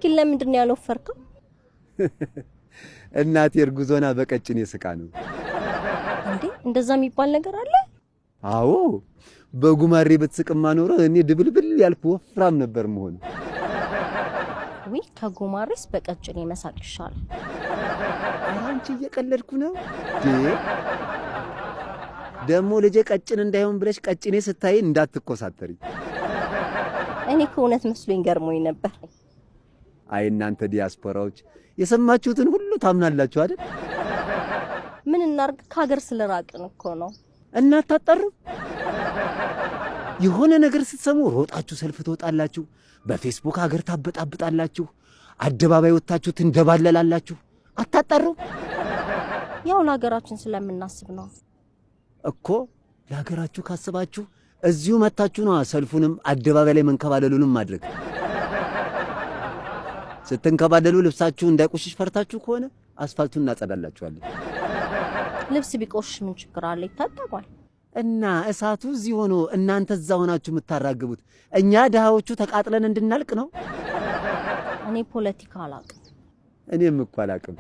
ግን ለምንድን ነው ያልወፈርከው? እናቴ እርጉዞና በቀጭኔ ስቃ ነው። እንዴ እንደዛ የሚባል ነገር አለ? አዎ በጉማሬ ብትስቅማ ኖሮ እኔ ድብልብል ያልኩ ወፍራም ነበር መሆን። ወይ ከጉማሬስ በቀጭኔ መሳቅ ይሻላል። አንቺ እየቀለድኩ ነው ደሞ ልጄ ቀጭን እንዳይሆን ብለሽ ቀጭኔ ስታይ እንዳትኮሳተሪ። እኔ ከእውነት መስሎኝ ገርሞኝ ነበር። አይ እናንተ ዲያስፖራዎች የሰማችሁትን ሁሉ ታምናላችሁ አይደል? ምን እናርግ ከሀገር ስለራቅን እኮ ነው። እናታጣሩ የሆነ ነገር ስትሰሙ ሮጣችሁ ሰልፍ ትወጣላችሁ፣ በፌስቡክ ሀገር ታበጣብጣላችሁ፣ አደባባይ ወጣችሁ ትንደባለላላችሁ። አታጣሩ። ያው ለሀገራችን ስለምናስብ ነው እኮ። ለሀገራችሁ ካስባችሁ እዚሁ መታችሁ ነው ሰልፉንም አደባባይ ላይ መንከባለሉንም ማድረግ። ስትንከባለሉ ልብሳችሁ እንዳይቆሽሽ ፈርታችሁ ከሆነ አስፋልቱን እናጸዳላችኋለን። ልብስ ቢቆሽሽ ምን ችግር አለ? ይታጠባል። እና እሳቱ እዚህ ሆኖ እናንተ እዛ ሆናችሁ የምታራግቡት እኛ ድሃዎቹ ተቃጥለን እንድናልቅ ነው። እኔ ፖለቲካ አላቅም። እኔም እኮ አላቅም።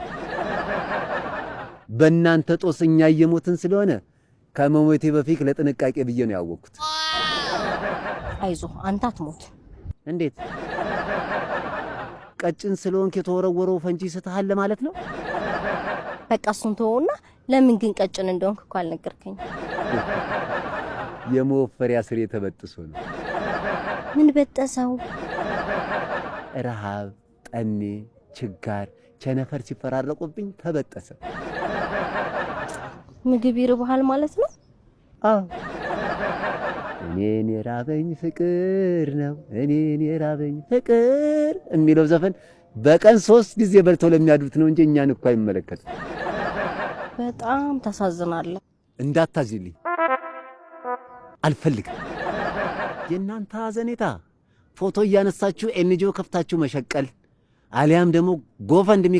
በእናንተ ጦስ እኛ እየሞትን ስለሆነ ከመሞቴ በፊት ለጥንቃቄ ብዬ ነው ያወቅኩት። አይዞህ አንተ አትሞት። እንዴት? ቀጭን ስለሆንክ የተወረወረው ፈንጂ ስትሃል ማለት ነው? በቃ እሱን ተወውና ለምን ግን ቀጭን እንደሆንክ እኮ አልነገርከኝ። የመወፈሪያ ስሬ ተበጥሶ ነው። ምን በጠሰው? ረሃብ፣ ጠኔ፣ ችጋር፣ ቸነፈር ሲፈራረቁብኝ ተበጠሰ። ምግብ ይርብሃል ማለት ነው? አዎ። እኔን የራበኝ ፍቅር ነው፣ እኔን የራበኝ ፍቅር የሚለው ዘፈን በቀን 3 ጊዜ በልተው ለሚያድሩት ነው እንጂ እኛን እኮ አይመለከትም። በጣም ታሳዝናለህ። እንዳታዝልኝ አልፈልግም። የእናንተ አዘኔታ ፎቶ እያነሳችሁ ኤንጂኦ ከፍታችሁ መሸቀል አሊያም ደግሞ ጎፈንድሚ